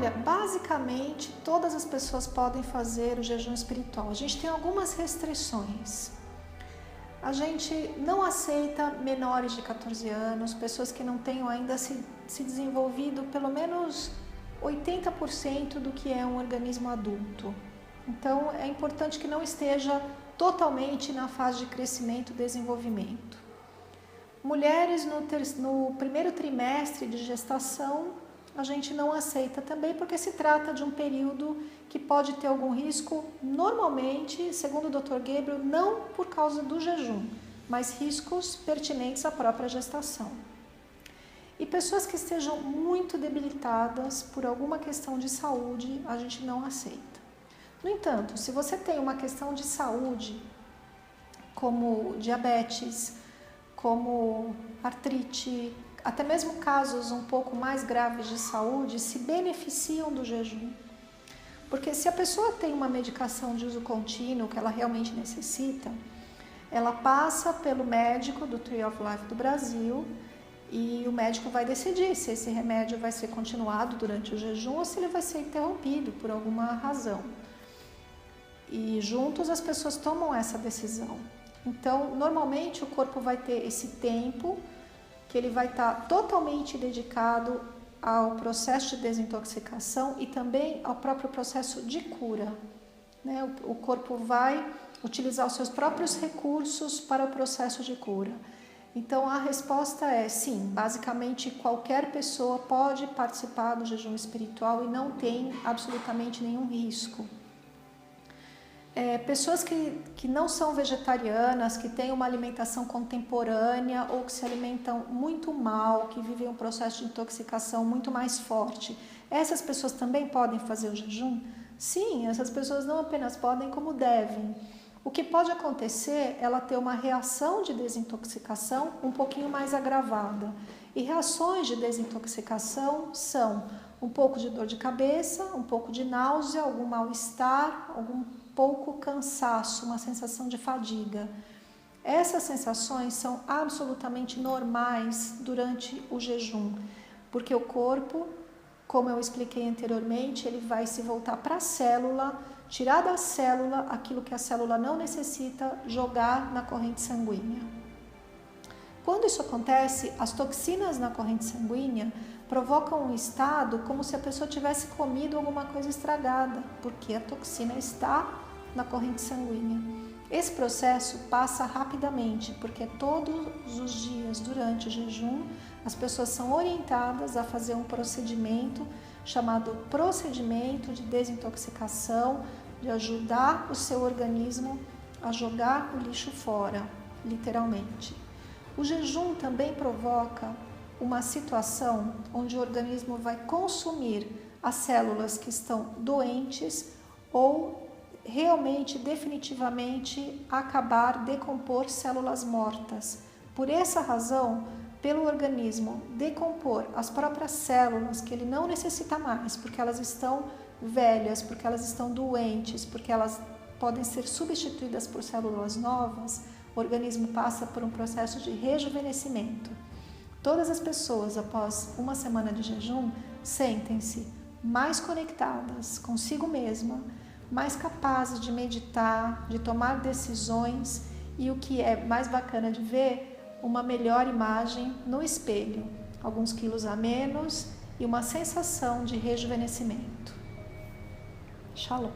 Olha, basicamente todas as pessoas podem fazer o jejum espiritual. A gente tem algumas restrições. A gente não aceita menores de 14 anos, pessoas que não tenham ainda se desenvolvido pelo menos 80% do que é um organismo adulto. Então é importante que não esteja totalmente na fase de crescimento e desenvolvimento. Mulheres no primeiro trimestre de gestação, a gente não aceita também porque se trata de um período que pode ter algum risco, normalmente, segundo o Dr. Gabriel, não por causa do jejum, mas riscos pertinentes à própria gestação. E pessoas que estejam muito debilitadas por alguma questão de saúde, a gente não aceita. No entanto, se você tem uma questão de saúde, como diabetes, como artrite, até mesmo casos um pouco mais graves de saúde, se beneficiam do jejum. Porque se a pessoa tem uma medicação de uso contínuo que ela realmente necessita, ela passa pelo médico do Tree of Life do Brasil e o médico vai decidir se esse remédio vai ser continuado durante o jejum ou se ele vai ser interrompido por alguma razão. E juntos as pessoas tomam essa decisão. Então, normalmente o corpo vai ter esse tempo que ele vai estar totalmente dedicado ao processo de desintoxicação e também ao próprio processo de cura. Né? O corpo vai utilizar os seus próprios recursos para o processo de cura. Então, a resposta é sim, basicamente qualquer pessoa pode participar do jejum espiritual e não tem absolutamente nenhum risco. Pessoas que não são vegetarianas, que têm uma alimentação contemporânea ou que se alimentam muito mal, que vivem um processo de intoxicação muito mais forte, essas pessoas também podem fazer o jejum? Sim, essas pessoas não apenas podem, como devem. O que pode acontecer é ela ter uma reação de desintoxicação um pouquinho mais agravada. E reações de desintoxicação são um pouco de dor de cabeça, um pouco de náusea, algum mal-estar, algum pouco cansaço, uma sensação de fadiga. Essas sensações são absolutamente normais durante o jejum, porque o corpo, como eu expliquei anteriormente, ele vai se voltar para a célula, tirar da célula aquilo que a célula não necessita, jogar na corrente sanguínea. Quando isso acontece, as toxinas na corrente sanguínea provocam um estado como se a pessoa tivesse comido alguma coisa estragada, porque a toxina está na corrente sanguínea. Esse processo passa rapidamente, porque todos os dias durante o jejum, as pessoas são orientadas a fazer um procedimento chamado procedimento de desintoxicação, de ajudar o seu organismo a jogar o lixo fora, literalmente. O jejum também provoca uma situação onde o organismo vai consumir as células que estão doentes ou realmente, definitivamente, acabar, decompor células mortas. Por essa razão, pelo organismo decompor as próprias células que ele não necessita mais, porque elas estão velhas, porque elas estão doentes, porque elas podem ser substituídas por células novas, o organismo passa por um processo de rejuvenescimento. Todas as pessoas, após uma semana de jejum, sentem-se mais conectadas consigo mesma, mais capazes de meditar, de tomar decisões e, o que é mais bacana de ver, uma melhor imagem no espelho, alguns quilos a menos e uma sensação de rejuvenescimento. Shalom.